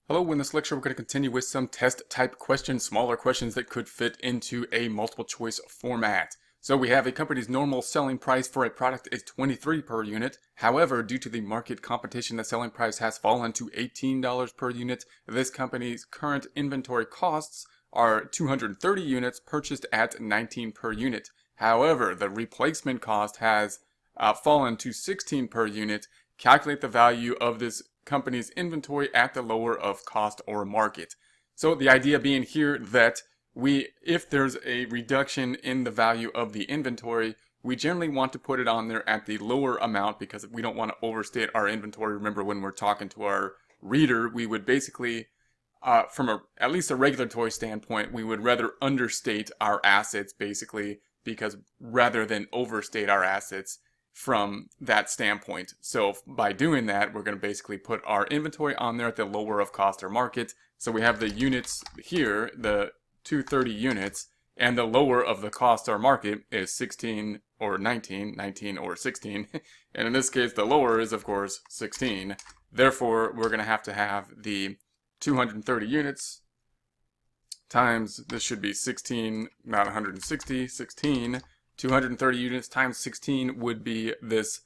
Hello, in this lecture we're going to continue with some test type questions, smaller questions that could fit into a multiple choice format. So we have a company's normal selling price for a product is 23 per unit. However, due to the market competition, the selling price has fallen to $18 per unit. This company's current inventory costs are 230 units purchased at 19 per unit. However, the replacement cost has fallen to 16 per unit. Calculate the value of this company's inventory at the lower of cost or market. So the idea being here that if there's a reduction in the value of the inventory, we generally want to put it on there at the lower amount because we don't want to overstate our inventory. Remember, when we're talking to our reader, we would basically, from at least a regulatory standpoint, we would rather understate our assets basically, because rather than overstate our assets from that standpoint. So by doing that, we're going to basically put our inventory on there at the lower of cost or market. So we have the units here, the 230 units, and the lower of the cost or market is 16 or 19 or 16. And in this case, the lower is of course 16. Therefore, we're going to have the 230 units times, this should be 16, not 160, 16. 230 units times 16 would be this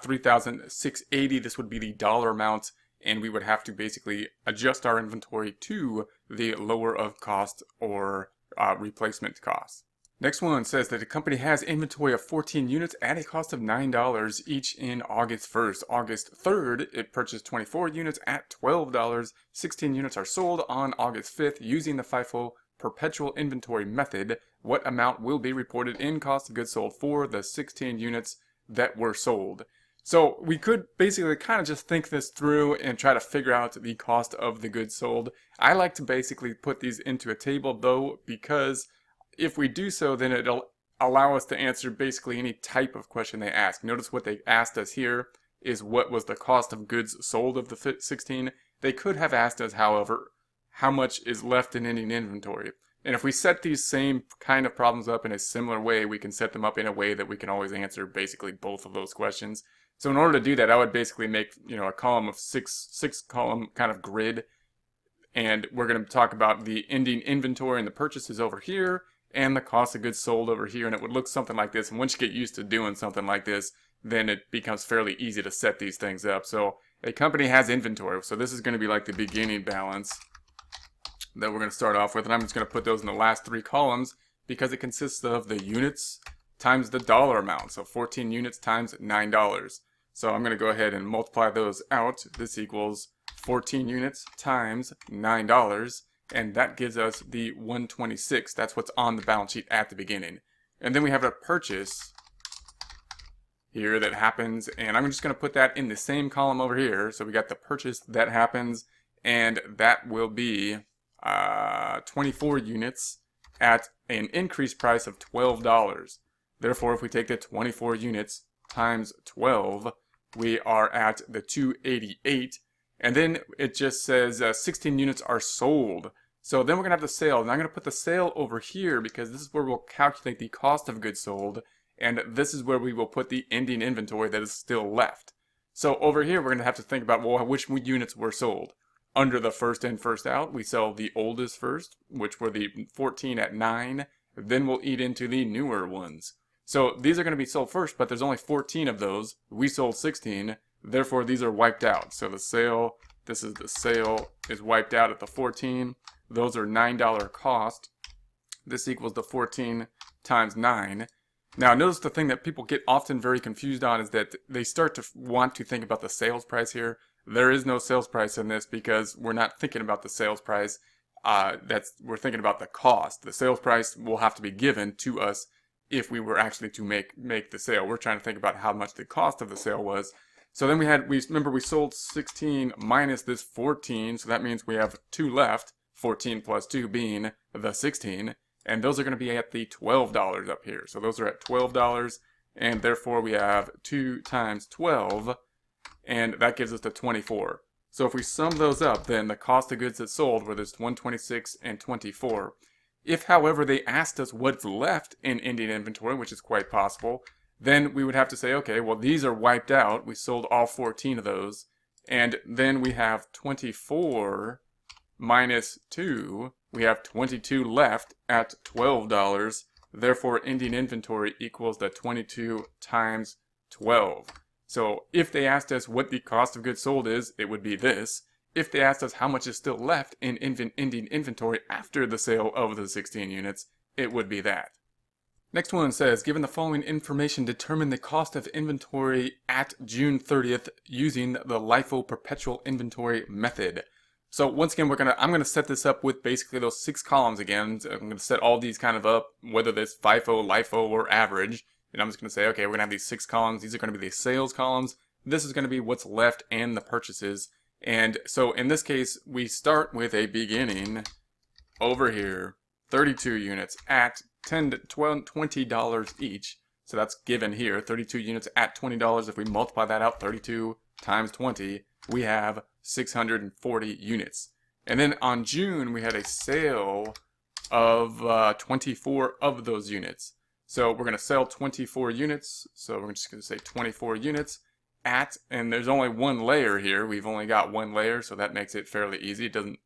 3,680. This would be the dollar amount, and we would have to basically adjust our inventory to the lower of cost or replacement cost. Next one says that the company has inventory of 14 units at a cost of $9 each in August 1st. August 3rd, it purchased 24 units at $12. 16 units are sold on August 5th using the FIFO perpetual inventory method. What amount will be reported in cost of goods sold for the 16 units that were sold? So we could basically kind of just think this through and try to figure out the cost of the goods sold. I like to basically put these into a table though, because if we do so, then it'll allow us to answer basically any type of question they ask. Notice what they asked us here is what was the cost of goods sold of the 16. They could have asked us, however, how much is left in ending inventory. And if we set these same kind of problems up in a similar way, we can set them up in a way that we can always answer basically both of those questions. So in order to do that, I would basically make, a column of six column kind of grid. And we're going to talk about the ending inventory and the purchases over here and the cost of goods sold over here. And it would look something like this. And once you get used to doing something like this, then it becomes fairly easy to set these things up. So a company has inventory. So this is going to be like the beginning balance that we're going to start off with, and I'm just going to put those in the last three columns because it consists of the units times the dollar amount. So 14 units times $9. So I'm going to go ahead and multiply those out. This equals 14 units times $9, and that gives us the 126. That's what's on the balance sheet at the beginning. And then we have a purchase here that happens, and I'm just going to put that in the same column over here. So we got the purchase that happens, and that will be 24 units at an increased price of $12. Therefore, if we take the 24 units times 12, we are at the 288. And then it just says 16 units are sold. So then we're going to have the sale. And I'm going to put the sale over here because this is where we'll calculate the cost of goods sold. And this is where we will put the ending inventory that is still left. So over here, we're going to have to think about, well, which units were sold. Under the first in, first out, we sell the oldest first, which were the 14 at 9. Then we'll eat into the newer ones. So these are going to be sold first, but there's only 14 of those. We sold 16. Therefore, these are wiped out. So the sale, this is the sale, is wiped out at the 14. Those are $9 cost. This equals the 14 times 9. Now, notice the thing that people get often very confused on is that they start to want to think about the sales price here. There is no sales price in this because we're not thinking about the sales price. We're thinking about the cost. The sales price will have to be given to us if we were actually to make the sale. We're trying to think about how much the cost of the sale was. So then remember we sold 16 minus this 14, so that means we have 2 left, 14 plus 2 being the 16, and those are going to be at the $12 up here. So those are at $12, and therefore we have 2 times 12, and that gives us the 24. So if we sum those up, then the cost of goods that sold were this 126 and 24. If, however, they asked us what's left in ending inventory, which is quite possible, then we would have to say, okay, well, these are wiped out. We sold all 14 of those. And then we have 24 minus 2, we have 22 left at $12. Therefore, ending inventory equals the 22 times 12. So if they asked us what the cost of goods sold is, it would be this. If they asked us how much is still left in ending inventory after the sale of the 16 units, it would be that. Next one says, given the following information, determine the cost of inventory at June 30th using the LIFO perpetual inventory method. So once again, I'm gonna set this up with basically those 6 columns again. So I'm gonna set all these kind of up, whether that's FIFO, LIFO, or average. And I'm just gonna say, okay, we're gonna have these 6 columns. These are gonna be the sales columns. This is gonna be what's left and the purchases. And so in this case, we start with a beginning over here, 32 units at $20 each. So that's given here, 32 units at $20. If we multiply that out, 32 times 20, we have 640 units. And then on June, we had a sale of 24 of those units. So we're going to sell 24 units. So we're just going to say 24 units at, and there's only one layer here. We've only got one layer, so that makes it fairly easy. It doesn't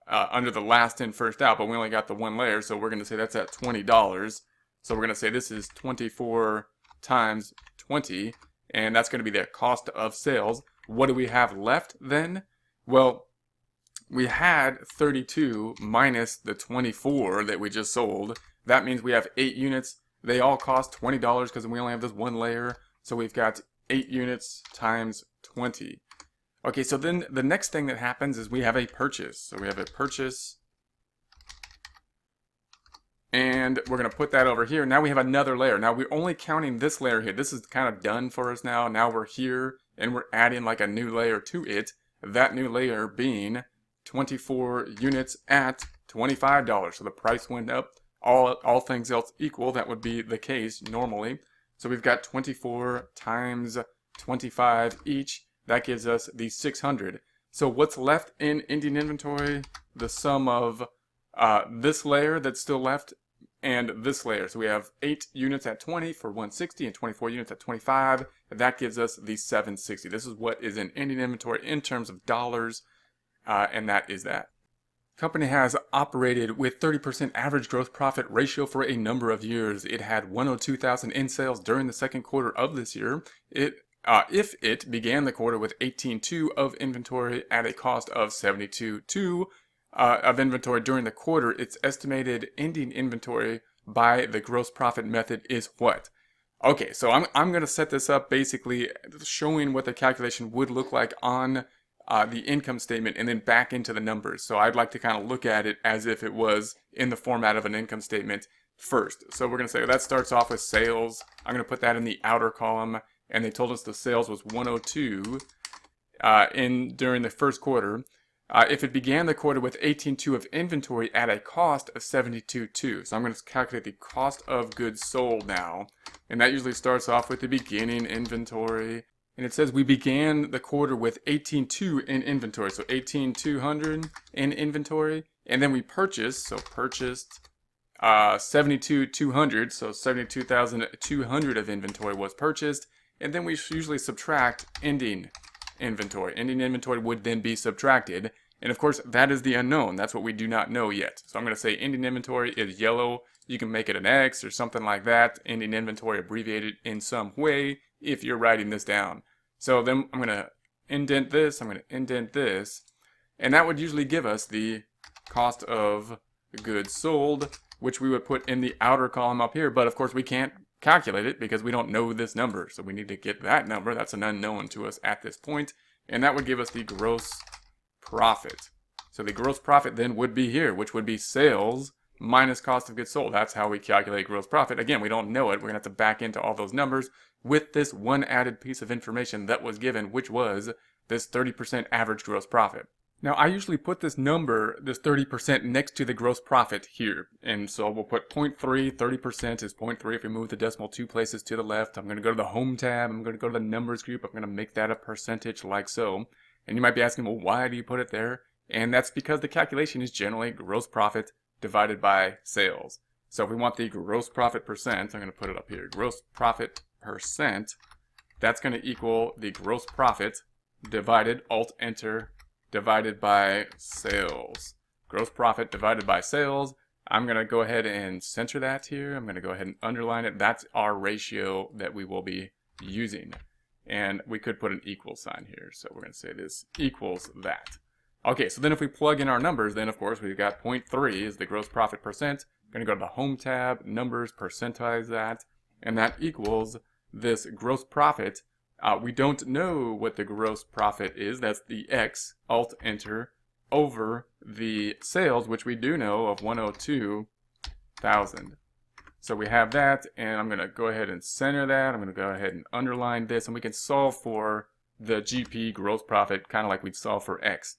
under the last in, first out, but we only got the one layer, so we're going to say that's at $20. So we're going to say this is 24 times 20, and that's going to be the cost of sales. What do we have left then? Well, we had 32 minus the 24 that we just sold. That means we have 8 units. They all cost $20 because we only have this one layer. So we've got 8 units times 20. Okay, so then the next thing that happens is we have a purchase. So we have a purchase, and we're going to put that over here. Now we have another layer. Now we're only counting this layer here. This is kind of done for us now. Now we're here, and we're adding like a new layer to it. That new layer being 24 units at $25. So the price went up. All things else equal, that would be the case normally. So we've got 24 times 25 each. That gives us the 600. So what's left in ending inventory? The sum of this layer that's still left and this layer. So we have 8 units at 20 for 160 and 24 units at 25. That gives us the 760. This is what is in ending inventory in terms of dollars, and that is that. Company has operated with 30% average gross profit ratio for a number of years. It had 102,000 in sales during the second quarter of this year. If it began the quarter with 18.2 of inventory at a cost of 72.2 of inventory during the quarter, its estimated ending inventory by the gross profit method is what? Okay, so I'm going to set this up basically showing what the calculation would look like on the income statement and then back into the numbers. So I'd like to kind of look at it as if it was in the format of an income statement first. So we're going to say that starts off with sales. I'm going to put that in the outer column. And they told us the sales was 102 during the first quarter. If it began the quarter with 18.2 of inventory at a cost of 72.2. So I'm going to calculate the cost of goods sold now. And that usually starts off with the beginning inventory. And it says we began the quarter with 18.2 in inventory. So 18,200 in inventory. And then we purchased, so purchased 72,200. So 72,200 of inventory was purchased. And then we usually subtract ending inventory. Ending inventory would then be subtracted. And of course, that is the unknown. That's what we do not know yet. So I'm going to say ending inventory is yellow. You can make it an X or something like that. Ending inventory abbreviated in some way if you're writing this down. So then I'm going to indent this. I'm going to indent this. And that would usually give us the cost of goods sold, which we would put in the outer column up here. But of course, we can't calculate it because we don't know this number. So we need to get that number. That's an unknown to us at this point. And that would give us the gross profit. So the gross profit then would be here, which would be sales minus cost of goods sold. That's how we calculate gross profit. Again, we don't know it. We're going to have to back into all those numbers with this one added piece of information that was given, which was this 30% average gross profit. Now, I usually put this number, this 30%, next to the gross profit here. And so we'll put 0.3, 30% is 0.3. If we move the decimal 2 places to the left, I'm going to go to the home tab. I'm going to go to the numbers group. I'm going to make that a percentage like so. And you might be asking, well, why do you put it there? And that's because the calculation is generally gross profit divided by sales. So if we want the gross profit percent, I'm going to put it up here. Gross profit percent, that's going to equal the gross profit divided, Alt-Enter, divided by sales. Gross profit divided by sales. I'm going to go ahead and center that here. I'm going to go ahead and underline it. That's our ratio that we will be using. And we could put an equal sign here. So we're going to say this equals that. Okay, so then if we plug in our numbers, then of course we've got 0.3 is the gross profit percent. Going to go to the home tab, numbers, percentize that, and that equals this gross profit. We don't know what the gross profit is. That's the X, Alt Enter, over the sales, which we do know of 102,000. So we have that, and I'm going to go ahead and center that. I'm going to go ahead and underline this, and we can solve for the GP, gross profit, kind of like we'd solve for X.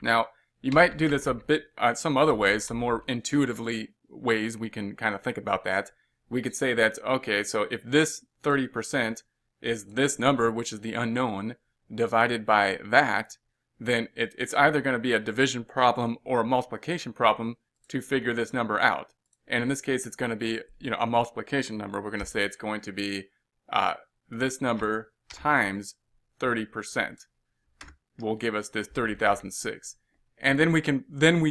Now, you might do this a bit some other ways, some more intuitively ways we can kind of think about that. We could say that, okay, so if this 30% is this number, which is the unknown, divided by that, then it's either going to be a division problem or a multiplication problem to figure this number out. And in this case, it's going to be, a multiplication number. We're going to say it's going to be this number times 30% will give us this 30,006. And then we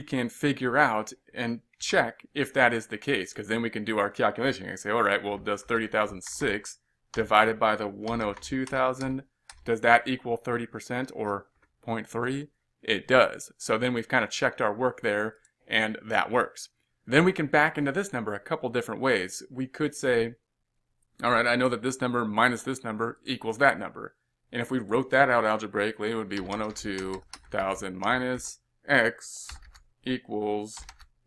can figure out and check if that is the case, because then we can do our calculation and say, all right, well, does 30,006 divided by the 102,000, does that equal 30% or 0.3? It does. So then we've kind of checked our work there, and that works. Then we can back into this number a couple different ways. We could say, all right, I know that this number minus this number equals that number. And if we wrote that out algebraically, it would be 102,000 minus X equals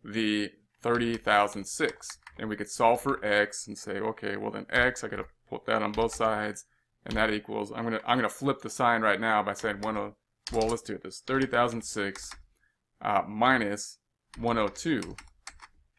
the 30,006. And we could solve for X and say, okay, well then X, I gotta put that on both sides, and that equals, I'm gonna flip the sign right now by saying let's do this, 30,006 minus 102,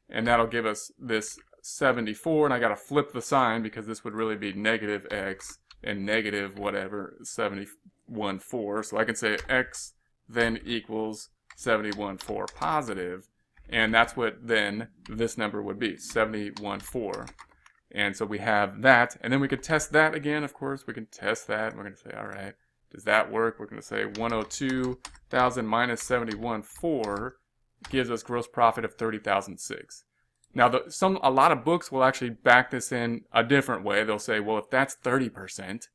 and that'll give us this 74, and I gotta flip the sign because this would really be negative X and negative whatever, 71.4. So I can say X then equals 71.4 positive, and that's what then this number would be, 71.4. And so we have that, and then we could test that again, of course. We can test that. We're going to say, all right, does that work? We're going to say 102,000 minus 71.4 gives us gross profit of 30,006. Now, a lot of books will actually back this in a different way. They'll say, well, if that's 30%,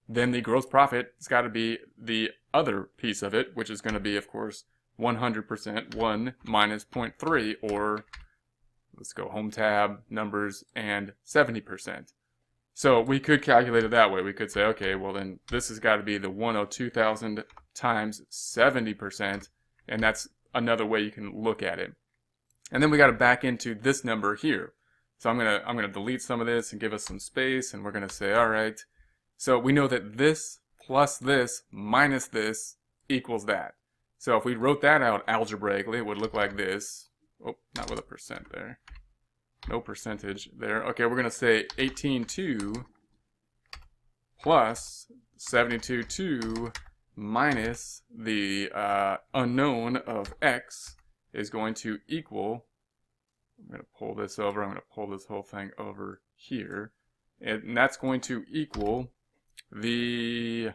then the gross profit has got to be the other piece of it, which is going to be, of course, 100%, 1 minus 0.3, or let's go home tab, numbers, and 70%. So we could calculate it that way. We could say, okay, well then this has got to be the 102,000 times 70%, and that's another way you can look at it. And then we got to back into this number here. So I'm gonna delete some of this and give us some space, and we're gonna say, all right. So we know that this plus this minus this equals that. So if we wrote that out algebraically, it would look like this. Oh, not with a percent there. No percentage there. Okay, we're gonna say 18.2 plus 72.2 minus the unknown of X is going to equal, I'm going to pull this over, I'm going to pull this whole thing over here, and that's going to equal the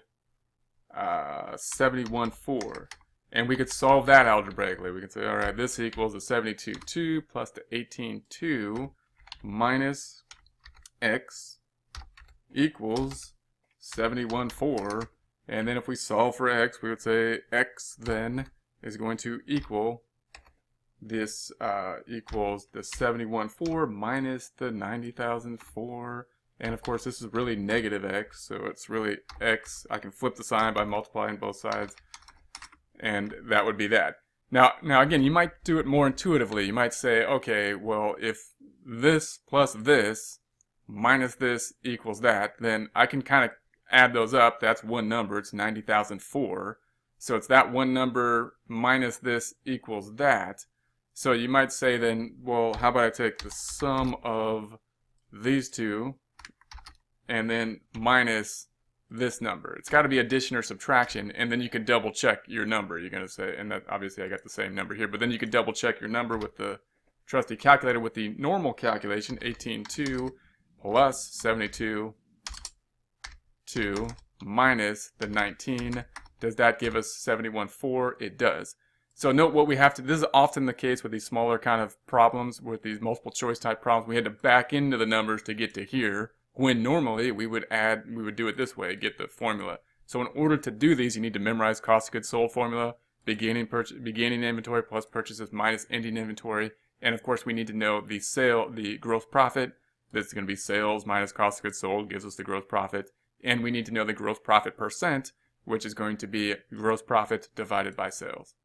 71.4. And we could solve that algebraically. We could say, all right, this equals the 72.2 plus the 18.2 minus X equals 71.4. And then if we solve for X, we would say X then is going to equal this equals the 71.4 minus the 90,004. And of course, this is really negative X, so it's really X. I can flip the sign by multiplying both sides, and that would be that. Now again, you might do it more intuitively. You might say, okay, well, if this plus this minus this equals that, then I can kind of add those up. That's one number. It's 90,004. So it's that one number minus this equals that. So you might say then, well, how about I take the sum of these two and then minus this number. It's got to be addition or subtraction, and then you can double check your number. You're going to say, and that obviously I got the same number here, but then you can double check your number with the trusty calculator with the normal calculation, 18.2 plus 72.2 minus the 19 Does that give us 71.4? It does. So note what we have to, this is often the case with these smaller kind of problems, with these multiple choice type problems. We had to back into the numbers to get to here, when normally we would do it this way, get the formula. So in order to do these, you need to memorize cost of goods sold formula, beginning inventory plus purchases minus ending inventory. And of course we need to know the gross profit. This is going to be sales minus cost of goods sold, gives us the gross profit. And we need to know the gross profit percent, which is going to be gross profit divided by sales.